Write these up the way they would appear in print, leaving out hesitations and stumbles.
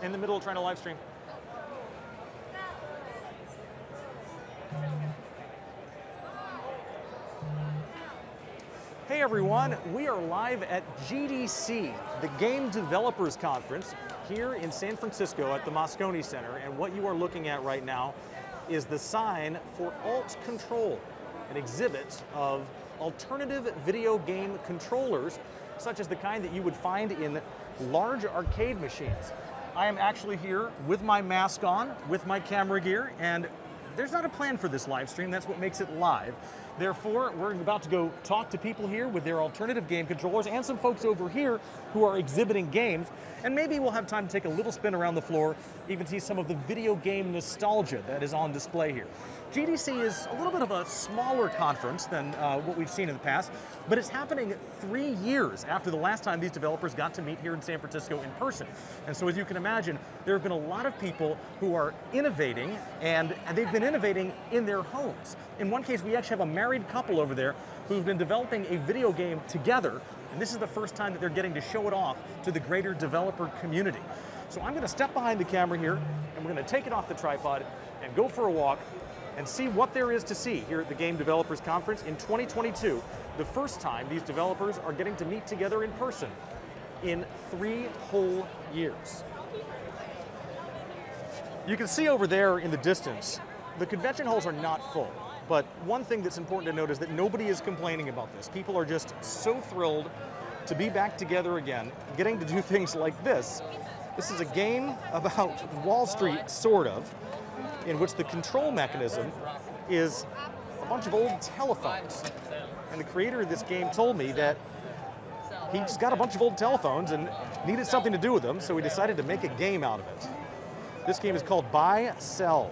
in the middle of trying to live stream. Hey everyone, we are live at GDC, the Game Developers Conference, here in San Francisco at the Moscone Center. And what you are looking at right now is the sign for Alt Control, an exhibit of alternative video game controllers, such as the kind that you would find in large arcade machines. I am actually here with my mask on, with my camera gear, and there's not a plan for this live stream. That's what makes it live. Therefore, we're about to go talk to people here with their alternative game controllers and some folks over here who are exhibiting games. And maybe we'll have time to take a little spin around the floor, even see some of the video game nostalgia that is on display here. GDC is a little bit of a smaller conference than what we've seen in the past, but it's happening 3 years after the last time these developers got to meet here in San Francisco in person. And so as you can imagine, there have been a lot of people who are innovating, and they've been innovating in their homes. In one case, we actually have a married couple over there who've been developing a video game together, and this is the first time that they're getting to show it off to the greater developer community. So I'm gonna step behind the camera here, and we're gonna take it off the tripod and go for a walk and see what there is to see here at the Game Developers Conference in 2022, the first time these developers are getting to meet together in person in 3 whole years. You can see over there in the distance, the convention halls are not full, but one thing that's important to note is that nobody is complaining about this. People are just so thrilled to be back together again, getting to do things like this. This is a game about Wall Street, sort of, in which the control mechanism is a bunch of old telephones. And the creator of this game told me that he just got a bunch of old telephones and needed something to do with them, so he decided to make a game out of it. This game is called Buy, Sell.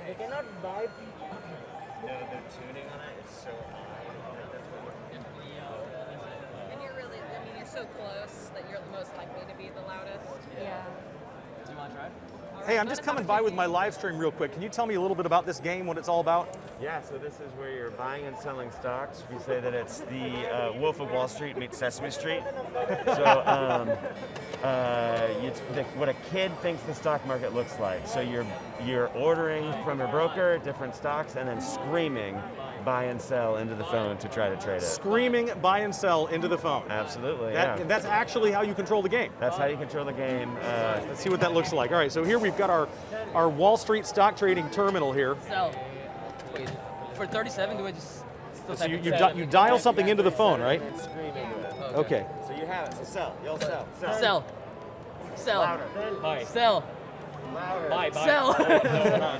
You cannot buy. No, the tuning on it is so high. That's what And you're really, I mean, you're so close that you're the most likely to be the loudest. Yeah. Do you want to try? Hey, I'm just coming by with my live stream real quick. Can you tell me a little bit about this game, what it's all about? Yeah, so this is where you're buying and selling stocks. We say that it's the Wolf of Wall Street meets Sesame Street. So it's what a kid thinks the stock market looks like. So you're ordering from your broker different stocks and then screaming buy and sell into the phone to try to trade it. Screaming buy and sell into the phone. Absolutely, And that's actually how you control the game. That's how you control the game. Let's see what that looks like. All right, so here we've got our Wall Street stock trading terminal here. So, wait, for 37, do I just still So type it? you dial something into the phone, right? And scream into it. Okay. So you have it. So sell. You'll sell. Sell. Sell. Sell. Louder. Buy. Sell. Louder. Buy. Sell.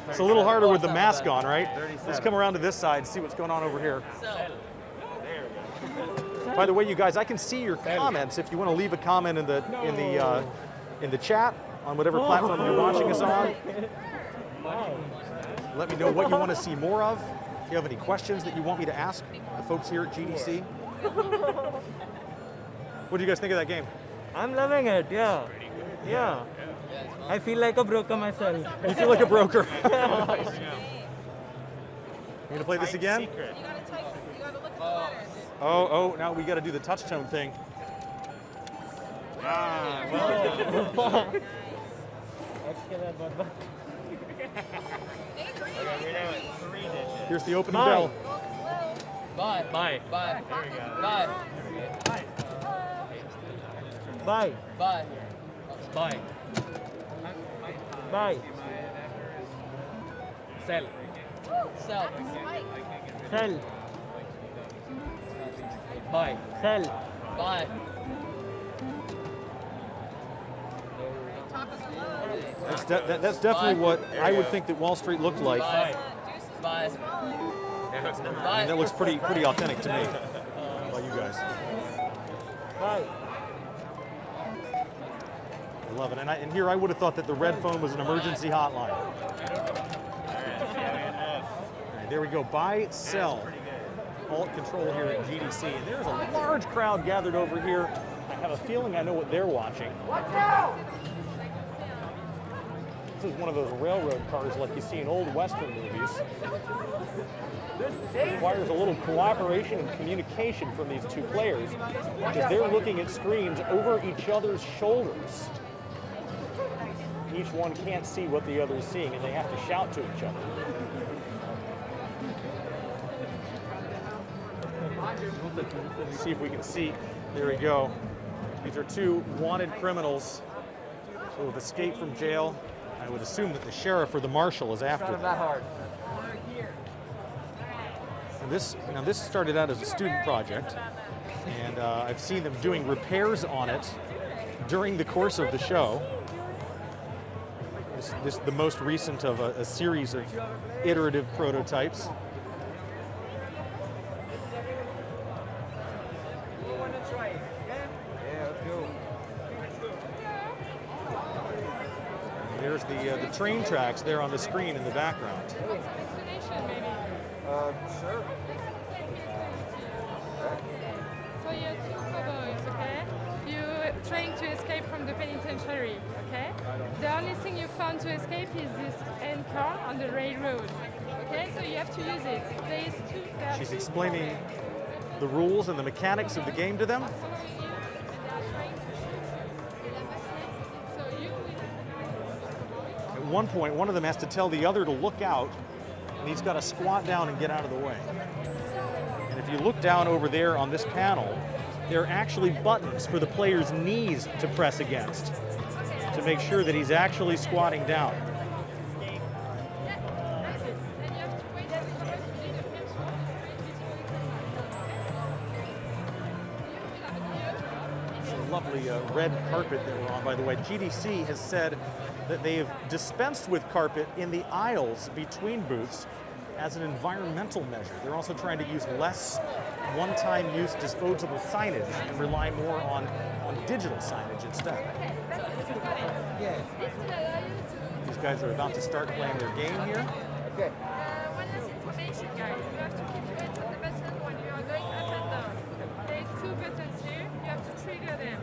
It's a little harder with the mask on, right? 37. Let's come around to this side and see what's going on over here. Sell. There we go. By the way, you guys, I can see your comments if you want to leave a comment in the chat on whatever platform you're watching us on. Let me know what you want to see more of. If you have any questions that you want me to ask the folks here at GDC. What do you guys think of that game? I'm loving it, yeah. Yeah. I feel like a broker myself. You feel like a broker. You gonna play this again? Secret. You gotta look at the letters. Oh, now we got to do the touch tone thing. Ah, well. Okay, we're now at 3 digits. Here's the opening Bye. bell. Buy. Buy. Buy. There we go. Buy. Buy. Buy. Buy. Buy. Sell. Sell. Sell. Buy. Sell. Buy. That's definitely what I would think that Wall Street looked like. Buy. Buy. Now it's not. Buy. And that looks pretty authentic to me. By you guys. Buy. I love it. And here I would have thought that the red phone was an emergency hotline. All right, there we go. Buy, sell. Alt control here at GDC. And there's a large crowd gathered over here. I have a feeling I know what they're watching. This is one of those railroad cars like you see in old Western movies. It requires a little cooperation and communication from these two players because they're looking at screens over each other's shoulders. Each one can't see what the other is seeing, and they have to shout to each other. Let's see if we can see. There we go. These are two wanted criminals who have escaped from jail. I would assume that the sheriff or the marshal is after them. that hard. Now this started out as a student project, and I've seen them doing repairs on it during the course of the show. This is the most recent of a series of iterative prototypes. There's the train tracks there on the screen in the background. Sure. So you're two cowboys, okay? You're trying to escape from the penitentiary, okay? The only thing you found to escape is this end car on the railroad, okay? So you have to use it. There's two. She's explaining the rules and the mechanics of the game to them. Following you, and they are trying to shoot you. So you will. At one point, one of them has to tell the other to look out, and he's got to squat down and get out of the way. And if you look down over there on this panel, there are actually buttons for the player's knees to press against to make sure that he's actually squatting down. It's a lovely red carpet that we're on, by the way. GDC has said that they have dispensed with carpet in the aisles between booths as an environmental measure. They're also trying to use less one-time use disposable signage and rely more on digital signage instead. These guys are about to start playing their game here. Okay. One last information, guys. You have to keep your hands on the button when you are going up and down. There's two buttons here. You have to trigger them.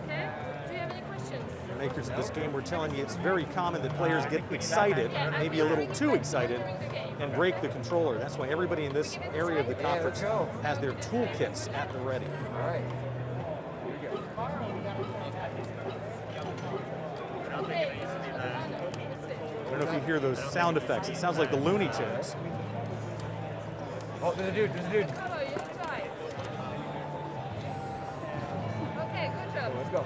Okay? Do you have any questions? The makers of this game were telling me it's very common that players get excited, maybe a little too excited, and break the controller. That's why everybody in this area of the conference has their toolkits at the ready. All right. I don't know if you hear those sound effects. It sounds like the Looney Tunes. Oh, there's a dude. There's a dude. Follow you. Try. Okay, good job. Let's go.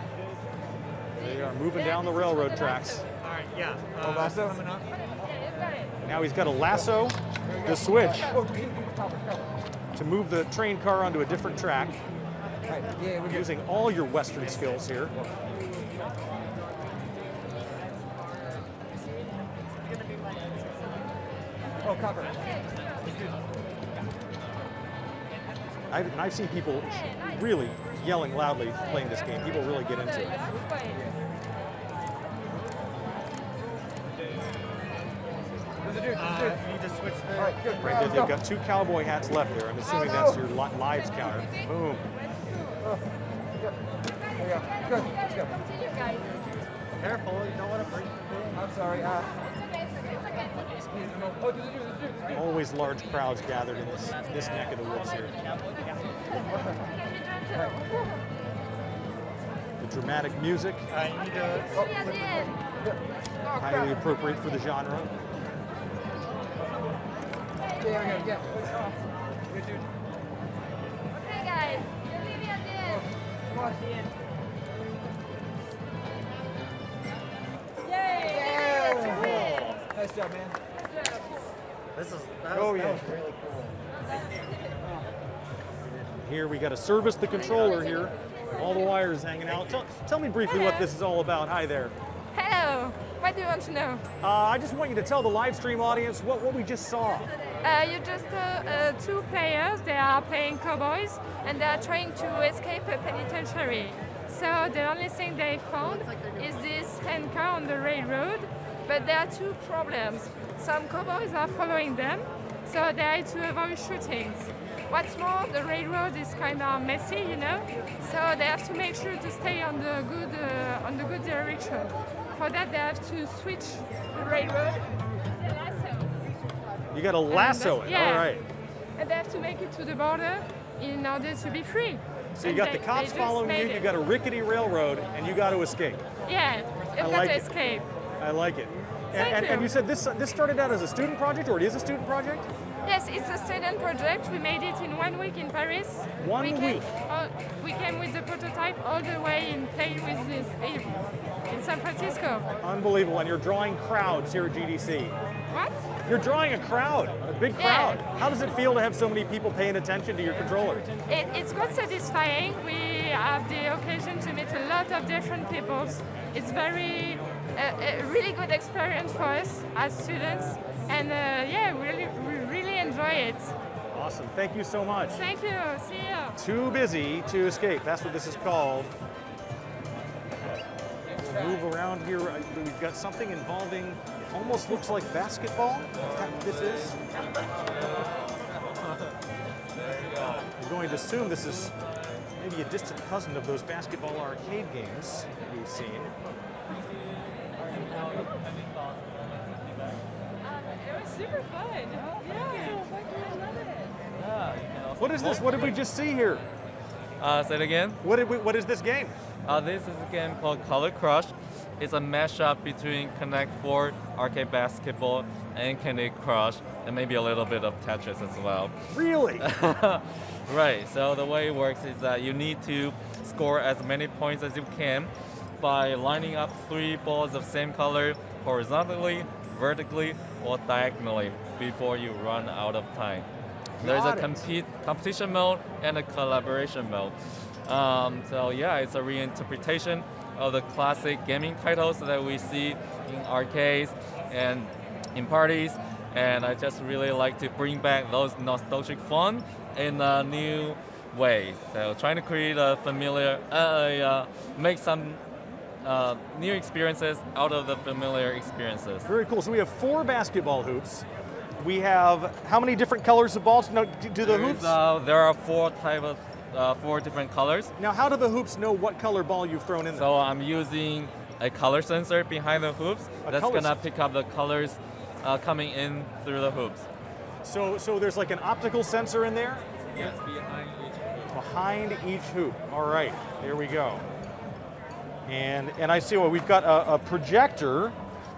They are moving down the railroad tracks. All right, yeah. Oh, lasso. Coming up. Yeah, you got it. Now he's got to lasso the switch to move the train car onto a different track, All right. Yeah, we're good. using all your Western skills here. Oh, copper. I've seen people really yelling loudly playing this game. People really get into it. There's a dude. There's a dude. You need to switch the. All right, good. Right, Let's they've go. got 2 cowboy hats left there. I'm assuming that's your lives counter. Boom. There we go. Good. Let's go. Continue, guys. Careful, you don't want to break the thing. I'm sorry. It's okay, it's okay, it's okay. Oh, there's a dude. There's a dude. Always large crowds gathered in this neck of the woods here. The dramatic music, You need to. See you at the end. highly appropriate for the genre. Yeah, yeah, yeah. Good dude. Okay, guys. You'll see me at the end. Come on. Yay! That's a win. Nice job, man. That was really cool. Here we got to service the controller here. All the wires hanging out. Tell me briefly what this is all about. Hi there. Hello. What do you want to know? I just want you to tell the live stream audience what we just saw. You just two players. They are playing cowboys, and they are trying to escape a penitentiary. So the only thing they found is this handcar on the railroad. But there are two problems. Some cowboys are following them, so they are to avoid shootings. what's more, the railroad is kind of messy, you know, so they have to make sure to stay on the good direction. For that, they have to switch the railroad. The lasso. You got to lasso it. Yeah. All right. And they have to make it to the border in order to be free. So you And got the they cops just following made you. it. You got a rickety railroad, and you got to escape. Yeah, you've got like to it. escape. I like it. Thank And you. you said this started out as a student project, or it is a student project? Yes, it's a student project. We made it in 1 week in Paris. One week? We came with the prototype all the way and played with this in San Francisco. Unbelievable. And you're drawing crowds here at GDC. What? You're drawing a crowd, a big Yeah. crowd. How does it feel to have so many people paying attention to your controller? It's quite satisfying. We have the occasion to meet a lot of different peoples. It's a really good experience for us as students, and yeah, we really enjoy it. Awesome. Thank you so much. Thank you. See you. Too busy to escape. That's what this is called. Move around here. We've got something involving, it almost looks like basketball. Is that what this is? I'm going to assume this is maybe a distant cousin of those basketball arcade games that we've seen. It was super fun. Yeah, I love it. What is this? What did we just see here? Say it again. What is this game? This is a game called Color Crush. It's a mashup between Connect 4, arcade basketball, and Candy Crush, and maybe a little bit of Tetris as well. Really? Right, so the way it works is that you need to score as many points as you can by lining up 3 balls of same color horizontally, vertically, or diagonally before you run out of time. There's a competition mode and a collaboration mode. So yeah, it's a reinterpretation of the classic gaming titles that we see in arcades and in parties. And I just really like to bring back those nostalgic fun in a new way. So trying to create a familiar, make some new experiences out of the familiar experiences. Very cool. So we have 4 basketball hoops. We have how many different colors of balls? No, do the hoops? There are 4 different colors. Now, how do the hoops know what color ball you've thrown in there? So I'm using a color sensor behind the hoops that's gonna pick up the colors coming in through the hoops. So there's like an optical sensor in there? Yes, behind each hoop. Behind each hoop. All right, there we go. And I see we've got a projector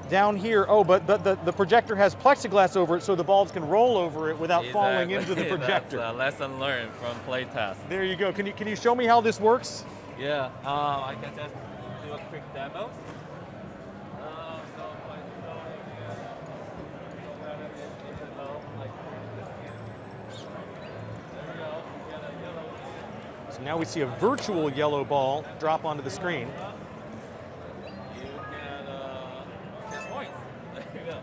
down here. Oh, but the projector has plexiglass over it so the balls can roll over it without falling into the projector. That's a lesson learned from play test. There you go. Can you show me how this works? Yeah, I can just do a quick demo. So now we see a virtual yellow ball drop onto the screen. You can get points. There you go.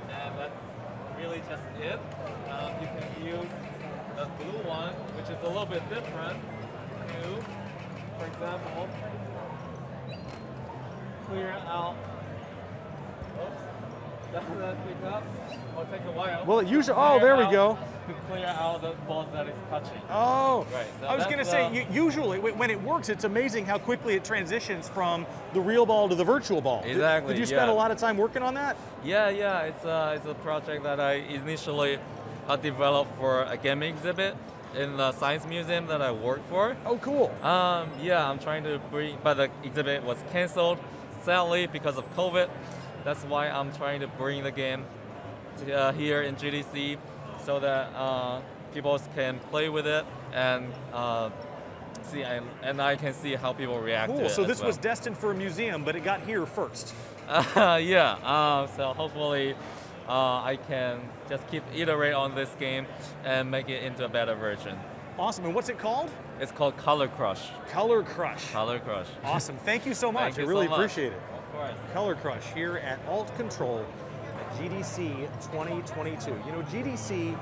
And that's really just it. You can use the blue one, which is a little bit different, to, for example, clear out. Oops. Doesn't pick up. It'll take a while. Well, it usually. Oh, there we go. To clear out the balls that it's touching. Oh, Right, so I was going to say, usually when it works, it's amazing how quickly it transitions from the real ball to the virtual ball. Exactly, Did you spend yeah. a lot of time working on that? Yeah, it's a project that I initially developed for a gaming exhibit in the science museum that I work for. Oh, cool. Yeah, I'm trying to bring, but the exhibit was canceled, sadly, because of COVID. That's why I'm trying to bring the game to, here in GDC so that people can play with it and see, and I can see how people react to Cool. it. So as this well. was destined for a museum, but it got here first. Yeah, so hopefully I can just keep iterate on this game and make it into a better version. Awesome. And what's it called? It's called Color Crush. Color Crush. Color Crush. Awesome. Thank you so much. Thank you I really so much. appreciate it. Of course. Color Crush here at Alt Control at GDC 2022. You know, GDC,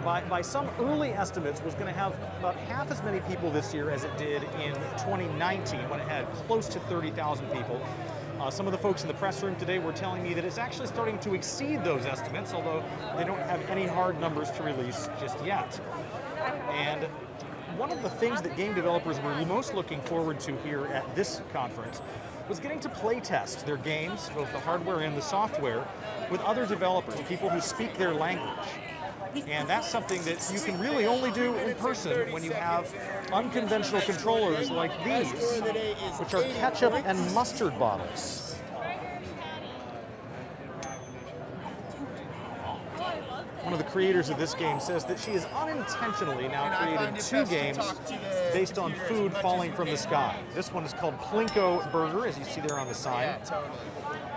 by some early estimates, was going to have about half as many people this year as it did in 2019 when it had close to 30,000 people. Some of the folks in the press room today were telling me that it's actually starting to exceed those estimates, although they don't have any hard numbers to release just yet. And one of the things that game developers were most looking forward to here at this conference was getting to play test their games, both the hardware and the software, with other developers, people who speak their language. And that's something that you can really only do in person when you have unconventional controllers like these, which are ketchup and mustard bottles. One of the creators of this game says that she has unintentionally now created 2 games based on food falling from the sky. This one is called Plinko Burger, as you see there on the sign.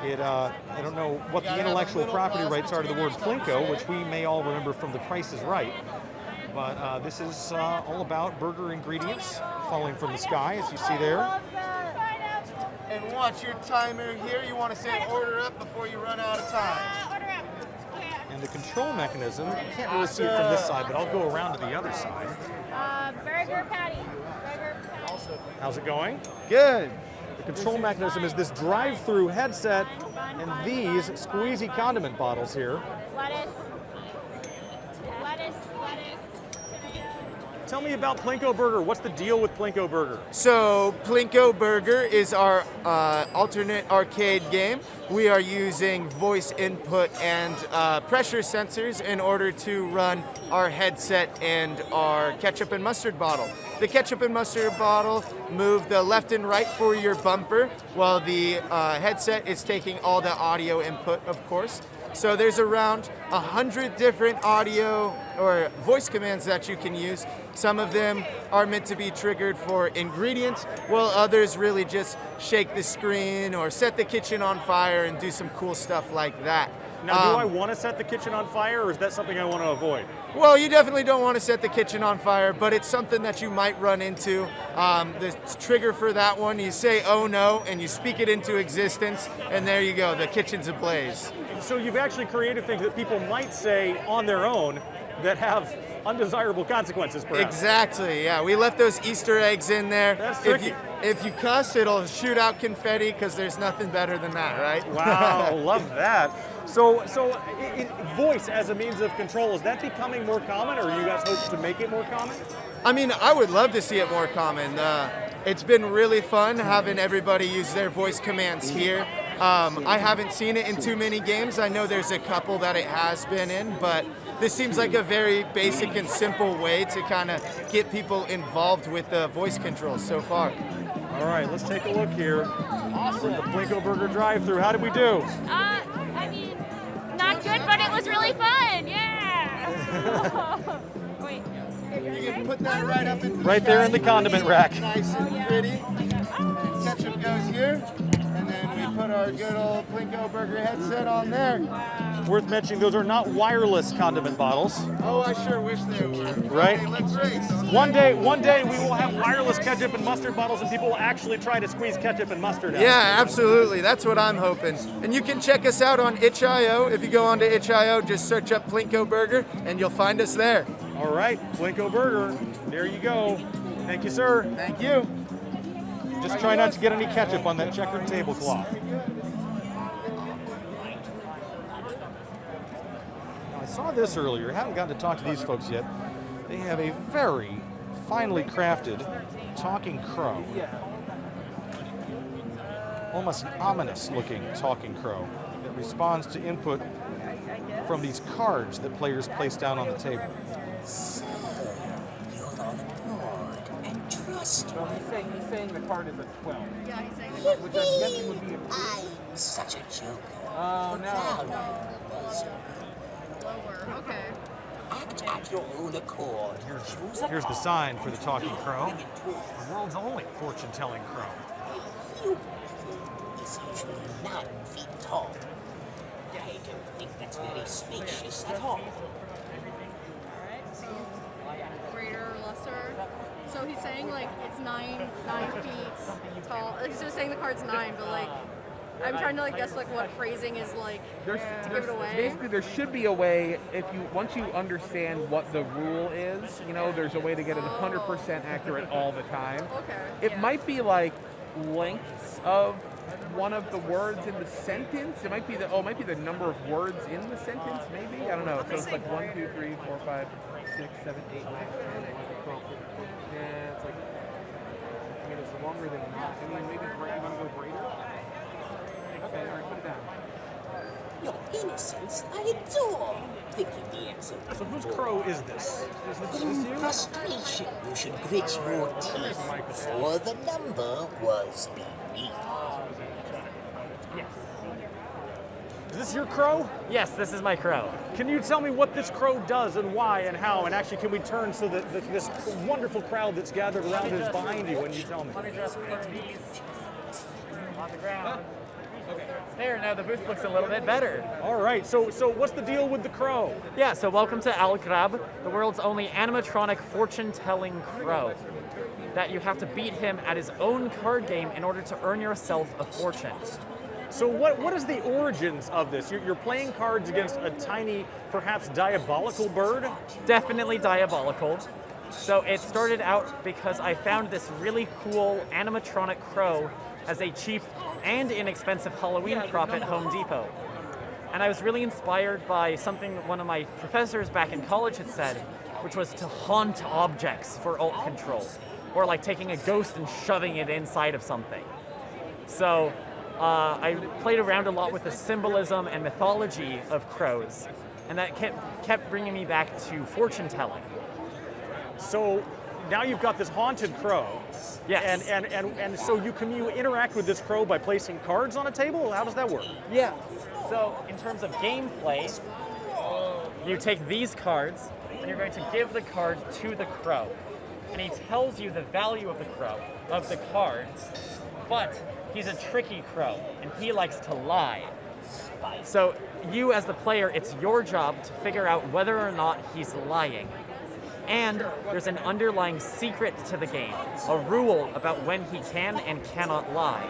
I don't know what the intellectual property rights are to the word Plinko, which we may all remember from The Price is Right. But this is all about burger ingredients falling from the sky, as you see there. And watch your timer here. You want to say order up before you run out of time. And the control mechanism, you can't really see it from this side, but I'll go around to the other side. Burger patty. Burger patty. How's it going? Good. The control mechanism is this drive-through headset and these squeezy condiment bottles here. Lettuce. Tell me about Plinko Burger. What's the deal with Plinko Burger? So Plinko Burger is our alternate arcade game. We are using voice input and pressure sensors in order to run our headset and our ketchup and mustard bottle. The ketchup and mustard bottle move the left and right for your bumper, while the headset is taking all the audio input, of course. So there's around 100 different audio or voice commands that you can use. Some of them are meant to be triggered for ingredients, while others really just shake the screen or set the kitchen on fire and do some cool stuff like that. Now, do I want to set the kitchen on fire, or is that something I want to avoid? Well, you definitely don't want to set the kitchen on fire, but it's something that you might run into. The trigger for that one, you say, oh no, and you speak it into existence, and there you go, the kitchen's ablaze. So you've actually created things that people might say on their own that have undesirable consequences, perhaps. Exactly, yeah. We left those Easter eggs in there. That's tricky. If you cuss, it'll shoot out confetti, because there's nothing better than that, right? Wow, love that. So voice as a means of control, is that becoming more common, or you guys hope to make it more common? I mean, I would love to see it more common. It's been really fun having everybody use their voice commands here. I haven't seen it in too many games. I know there's a couple that it has been in, but this seems like a very basic and simple way to kind of get people involved with the voice controls so far. All right, let's take a look here. Awesome. The Plinko Burger drive-thru. How did we do? I mean, not good, but it was really fun. Yeah. Wait. You can put that right up in Right there in the condiment rack. Nice and pretty. Ketchup goes here, and then we put our good old Plinko Burger headset on there. Worth mentioning, those are not wireless condiment bottles. Oh, I sure wish they were. Right? Okay, let's race. One day we will have wireless ketchup and mustard bottles, and people will actually try to squeeze ketchup and mustard out. Yeah, absolutely. That's what I'm hoping. And you can check us out on itch.io. If you go onto itch.io, just search up Plinko Burger, and you'll find us there. All right, Plinko Burger. There you go. Thank you, sir. Thank you. Just try not to get any ketchup on that checkered tablecloth. Now, I saw this earlier. Haven't gotten to talk to these folks yet. They have a very finely crafted talking crow. Almost an ominous-looking talking crow that responds to input from these cards that players place down on the table. So he's saying the card is a 12. Yeah, he's saying Which I'm guessing would be a I'm such a joker. Oh, no. lower. Okay. Act at your own accord. Here's the sign for the talking crow. The world's only fortune-telling crow. You is usually 9 feet tall. I don't think that's very spacious at all. Alright, so greater, lesser. So he's saying like it's nine feet tall. He's just saying the card's 9, but like I'm trying to like guess like what phrasing is like to give it away. Basically, there should be a way, once you understand what the rule is, there's a way to get it 100% accurate all the time. Okay. It might be like lengths of one of the words in the sentence. It might be the number of words in the sentence, maybe? I don't know. So it's like 1, 2, 3, 4, 5, 6, 7, 8, 9, 10, 11, 12, 13. Yeah, it's like, I mean, it's longer than that. I mean, maybe you want to go greater? Okay, all right, put it down. Your innocence, I adore. Thinking the answer. So whose crow is this? Is this In you? frustration, you should grit your teeth, for the number was beneath. Is this your crow? Yes, this is my crow. Can you tell me what this crow does and why and how? And actually, can we turn so that this wonderful crowd that's gathered around it is behind you when you tell me? On the ground. There, now the booth looks a little bit better. All right, so what's the deal with the crow? Yeah, so welcome to Al Grab, the world's only animatronic fortune-telling crow. That you have to beat him at his own card game in order to earn yourself a fortune. So what is the origins of this? You're playing cards against a tiny, perhaps diabolical bird? Definitely diabolical. So it started out because I found this really cool animatronic crow as a cheap and inexpensive Halloween prop at Home Depot. And I was really inspired by something one of my professors back in college had said, which was to haunt objects for alt control, or like taking a ghost and shoving it inside of something. So I played around a lot with the symbolism and mythology of crows, and that kept bringing me back to fortune telling. So now you've got this haunted crow. Yes. And so you interact with this crow by placing cards on a table? How does that work? Yeah. So in terms of gameplay, you take these cards and you're going to give the card to the crow. And he tells you the value of the cards, but he's a tricky crow and he likes to lie. So you as the player, it's your job to figure out whether or not he's lying. And there's an underlying secret to the game, a rule about when he can and cannot lie.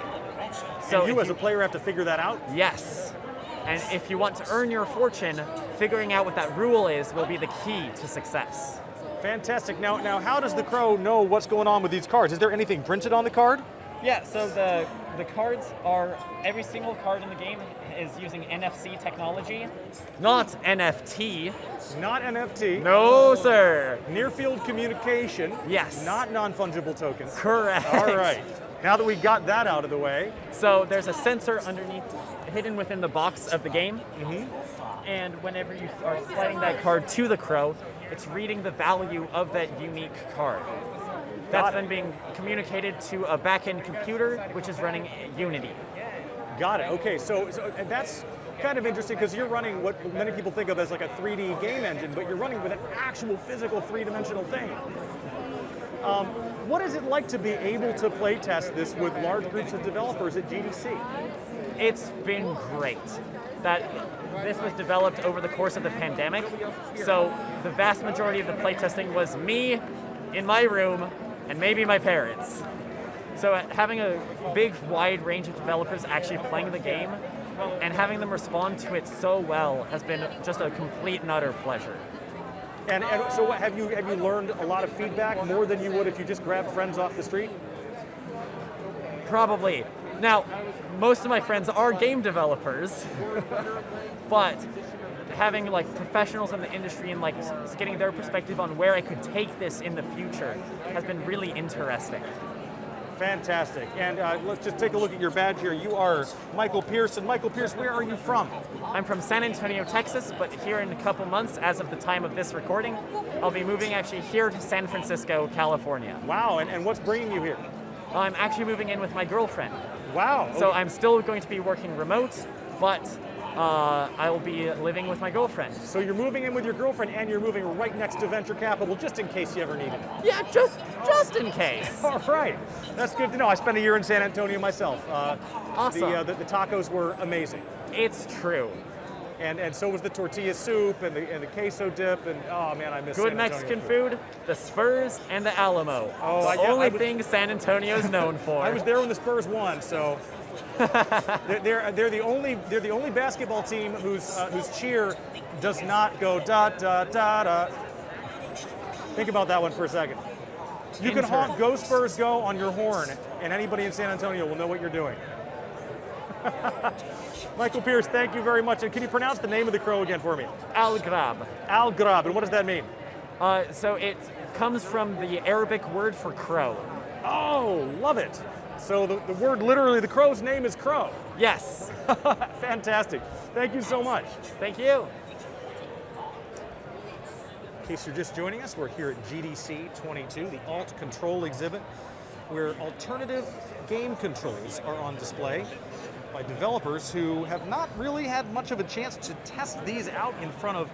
So you as a player have to figure that out? Yes. And if you want to earn your fortune, figuring out what that rule is will be the key to success. Fantastic. Now how does the crow know what's going on with these cards? Is there anything printed on the card? Yeah, so the cards are, every single card in the game is using NFC technology. Not NFT. Not NFT. No, sir. Near field communication. Yes. Not non-fungible tokens. Correct. All right. Now that we got that out of the way. So there's a sensor underneath, hidden within the box of the game. Mm-hmm. And whenever you are sliding that card to the crow, it's reading the value of that unique card. That's then being communicated to a back-end computer, which is running Unity. Got it. Okay, so and that's kind of interesting because you're running what many people think of as like a 3D game engine, but you're running with an actual physical three-dimensional thing. What is it like to be able to play test this with large groups of developers at GDC? It's been great. This was developed over the course of the pandemic, so the vast majority of the playtesting was me in my room and maybe my parents. So having a big, wide range of developers actually playing the game and having them respond to it so well has been just a complete and utter pleasure. And so what, have you learned a lot of feedback, more than you would if you just grabbed friends off the street? Probably. Now, most of my friends are game developers, but having like professionals in the industry and like getting their perspective on where I could take this in the future has been really interesting. Fantastic. And let's just take a look at your badge here. You are Michael Pearson. Michael Pierce, where are you from? I'm from San Antonio, Texas, but here in a couple months, as of the time of this recording, I'll be moving actually here to San Francisco, California. Wow, and what's bringing you here? I'm actually moving in with my girlfriend. Wow. So I'm still going to be working remote, but I'll be living with my girlfriend. So you're moving in with your girlfriend and you're moving right next to venture capital just in case you ever need it. Yeah, just in case. All right. That's good to know. I spent a year in San Antonio myself. Awesome. The tacos were amazing. It's true. And so was the tortilla soup and the queso dip, and oh man, I miss Good San Antonio Mexican food, the Spurs, and the Alamo. Oh, the only thing San Antonio's known for. I was there when the Spurs won, so they're the only basketball team whose cheer does not go da da da da. Think about that one for a second. You can honk "Go Spurs Go" on your horn, and anybody in San Antonio will know what you're doing. Michael Pierce, thank you very much. And can you pronounce the name of the crow again for me? Al-Grab. Al-Grab, and what does that mean? So it comes from the Arabic word for crow. Oh, love it. So the word, literally, the crow's name is crow. Yes. Fantastic. Thank you so much. Thank you. In case you're just joining us, we're here at GDC 22, the Alt Control exhibit, where alternative game controls are on display by developers who have not really had much of a chance to test these out in front of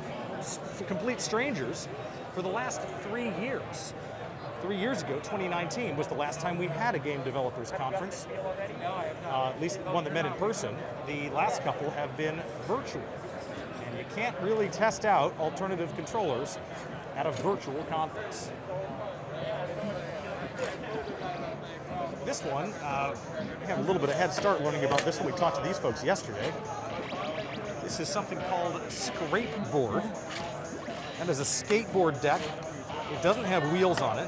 complete strangers for the last 3 years. 3 years ago, 2019, was the last time we had a game developers conference, at least one that met in person. The last couple have been virtual. And you can't really test out alternative controllers at a virtual conference. This one, we have a little bit of head start learning about this one. We talked to these folks yesterday. This is something called Scrapeboard. That is a skateboard deck. It doesn't have wheels on it.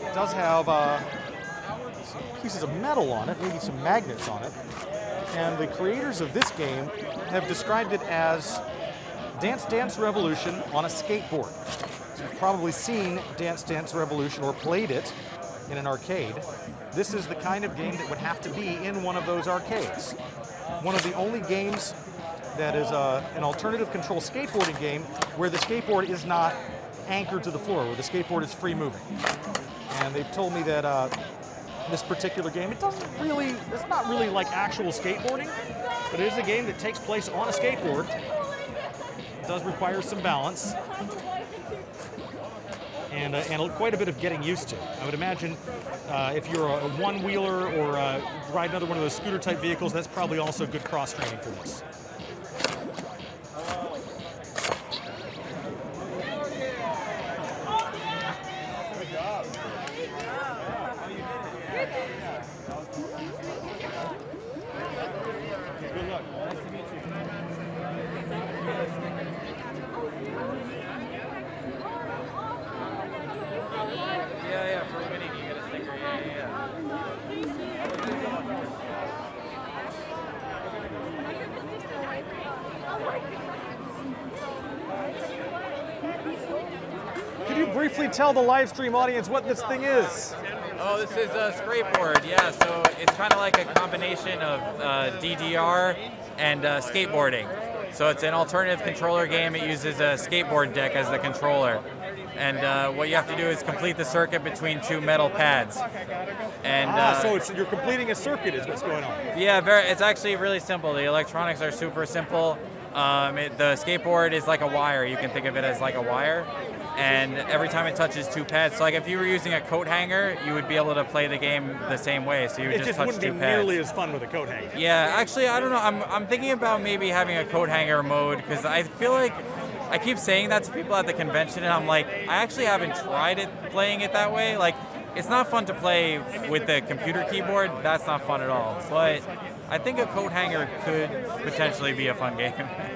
It does have pieces of metal on it, maybe some magnets on it. And the creators of this game have described it as Dance Dance Revolution on a skateboard. So you've probably seen Dance Dance Revolution or played it in an arcade. This is the kind of game that would have to be in one of those arcades. One of the only games that is an alternative control skateboarding game where the skateboard is not anchored to the floor, where the skateboard is free moving. And they've told me that this particular game, it's not really like actual skateboarding, but it is a game that takes place on a skateboard. It does require some balance. And quite a bit of getting used to. I would imagine if you're a one-wheeler or ride another one of those scooter-type vehicles, that's probably also good cross-training for this. Good luck. Nice to meet you. Yeah, for winning you get a sticker. Yeah. Could you briefly tell the live stream audience what this thing is? Oh, this is a Scrapeboard. Yeah, so it's kind of like a combination of DDR and skateboarding. So it's an alternative controller game. It uses a skateboard deck as the controller. And what you have to do is complete the circuit between two metal pads. And so you're completing a circuit is what's going on. Yeah, it's actually really simple. The electronics are super simple. The skateboard is like a wire. You can think of it as like a wire. And every time it touches two pads, so like if you were using a coat hanger, you would be able to play the game the same way. So you would just touch two pads. It just wouldn't be nearly as fun with a coat hanger. Yeah, actually, I don't know. I'm thinking about maybe having a coat hanger mode because I feel like I keep saying that to people at the convention, and I'm like, I actually haven't tried playing it that way. Like, it's not fun to play with the computer keyboard. That's not fun at all. But I think a coat hanger could potentially be a fun game.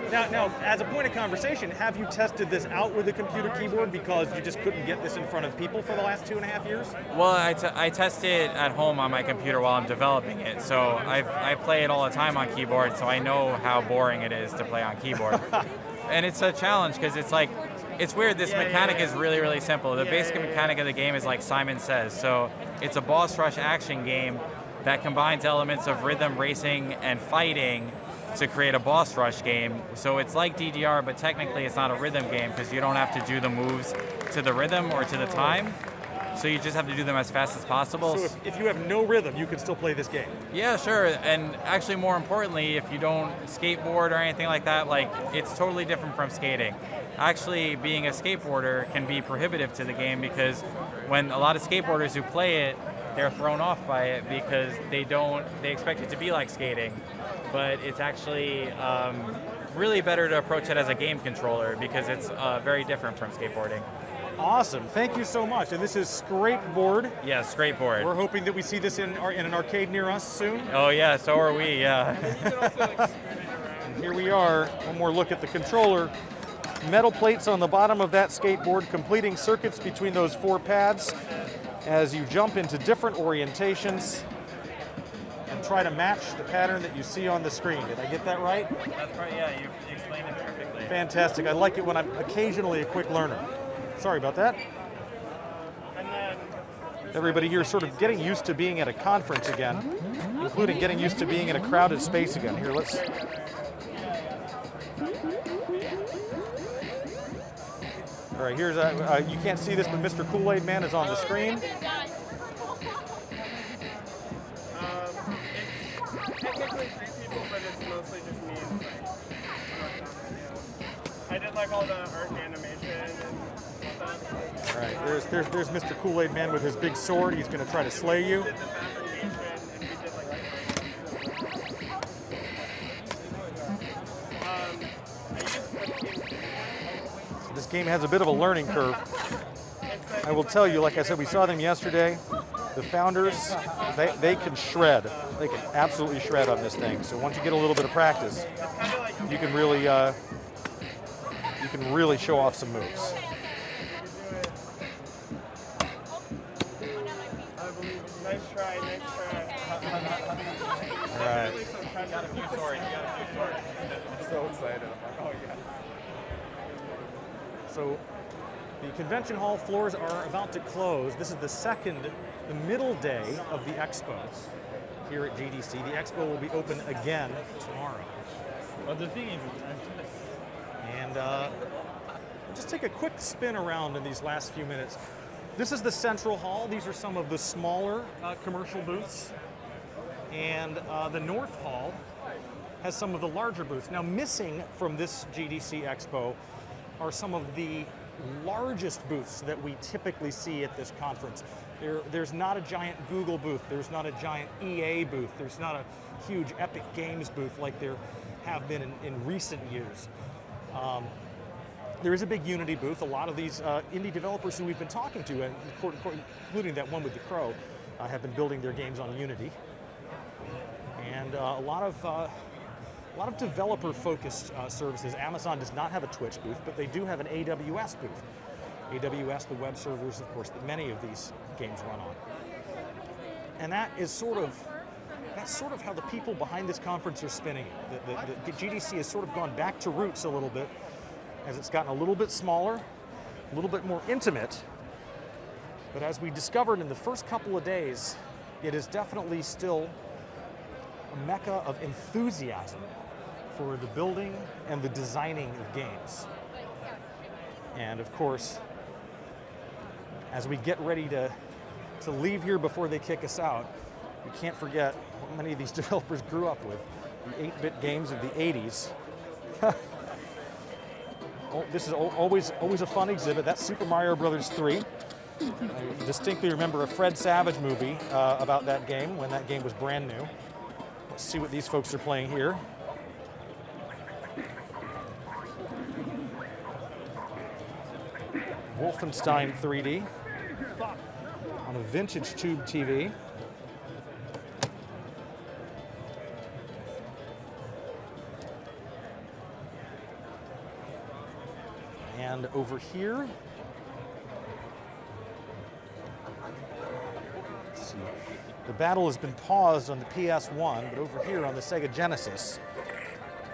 Now, as a point of conversation, have you tested this out with a computer keyboard because you just couldn't get this in front of people for the last 2.5 years? Well, I test it at home on my computer while I'm developing it. So I play it all the time on keyboard, so I know how boring it is to play on keyboard. And it's a challenge because it's like, it's weird. This mechanic is really, really simple. The basic mechanic of the game is like Simon Says. So it's a boss rush action game that combines elements of rhythm, racing, and fighting to create a boss rush game. So it's like DDR, but technically it's not a rhythm game because you don't have to do the moves to the rhythm or to the time. So you just have to do them as fast as possible. So if you have no rhythm, you can still play this game? Yeah, sure. And actually, more importantly, if you don't skateboard or anything like that, like, it's totally different from skating. Actually, being a skateboarder can be prohibitive to the game because when a lot of skateboarders who play it, they're thrown off by it because they expect it to be like skating. But it's actually really better to approach it as a game controller because it's very different from skateboarding. Awesome. Thank you so much. And this is Scrapeboard. Yeah, Scrapeboard. We're hoping that we see this in an arcade near us soon. Oh, yeah, so are we, yeah. And here we are. One more look at the controller. Metal plates on the bottom of that skateboard, completing circuits between those 4 pads as you jump into different orientations. and try to match the pattern that you see on the screen. Did I get that right? That's right, yeah, you explained it perfectly. Fantastic. I like it when I'm occasionally a quick learner. Sorry about that. Everybody here sort of getting used to being at a conference again, including getting used to being in a crowded space again. Here, let's... All right, here's, you can't see this, but Mr. Kool-Aid Man is on the screen. It's technically 3 people, but it's mostly just me and I did like all the art and animation and stuff. All right, there's Mr. Kool-Aid Man with his big sword. He's going to try to slay you. So this game has a bit of a learning curve. I will tell you, like I said, we saw them yesterday. The founders, they can shred. They can absolutely shred on this thing. So once you get a little bit of practice, you can really show off some moves. Nice try, nice try. All right. Got a few swords, So excited. Oh, yeah. So the convention hall floors are about to close. This is the middle day of the expo here at GDC. The expo will be open again tomorrow. But the thing is, and just take a quick spin around in these last few minutes. This is the central hall. These are some of the smaller commercial booths. And the North Hall has some of the larger booths. Now, missing from this GDC Expo are some of the largest booths that we typically see at this conference. There's not a giant Google booth. There's not a giant EA booth. There's not a huge Epic Games booth like there have been in recent years. There is a big Unity booth. A lot of these indie developers who we've been talking to, and including that one with the crow, have been building their games on Unity. And a lot of developer-focused services. Amazon does not have a Twitch booth, but they do have an AWS booth. AWS, the web servers, of course, that many of these games run on. And that's sort of how the people behind this conference are spinning it. The GDC has sort of gone back to roots a little bit, as it's gotten a little bit smaller, a little bit more intimate. But as we discovered in the first couple of days, it is definitely still a mecca of enthusiasm for the building and the designing of games. And of course, as we get ready to leave here before they kick us out, we can't forget what many of these developers grew up with, the 8-bit games of the 80s. This is always a fun exhibit. That's Super Mario Brothers 3. I distinctly remember a Fred Savage movie about that game when that game was brand new. Let's see what these folks are playing here. Wolfenstein 3D on a vintage tube TV. And over here, let's see. The battle has been paused on the PS1, but over here on the Sega Genesis,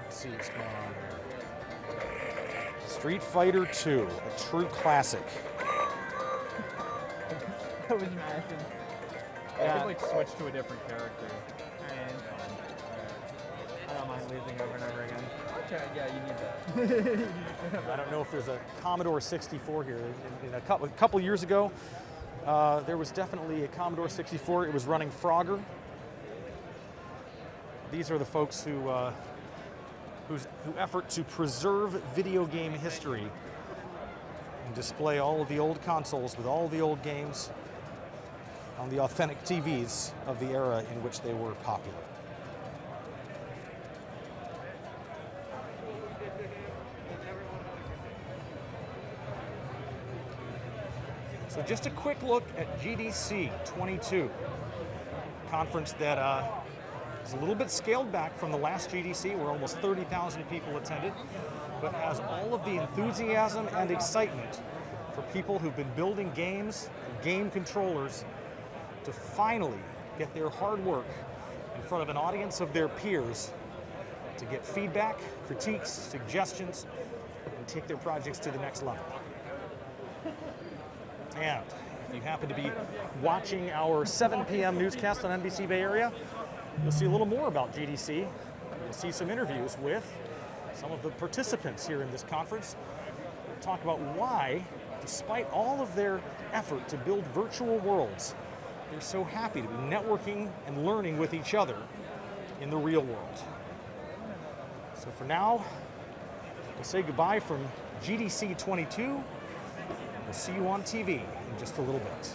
let's see what's going on here. Street Fighter II, a true classic. That was massive. I could like switch to a different character. I don't mind losing over and over again. Okay, yeah, you need that. I don't know if there's a Commodore 64 here. In a couple years ago, there was definitely a Commodore 64. It was running Frogger. These are the folks who effort to preserve video game history and display all of the old consoles with all the old games on the authentic TVs of the era in which they were popular. So just a quick look at GDC 22, conference that is a little bit scaled back from the last GDC, where almost 30,000 people attended, but has all of the enthusiasm and excitement for people who've been building games and game controllers to finally get their hard work in front of an audience of their peers to get feedback, critiques, suggestions, and take their projects to the next level. And if you happen to be watching our 7 p.m. newscast on NBC Bay Area, you'll see a little more about GDC. You'll see some interviews with some of the participants here in this conference. We'll talk about why, despite all of their effort to build virtual worlds, they're so happy to be networking and learning with each other in the real world. So for now, we'll say goodbye from GDC 22. We'll see you on TV in just a little bit.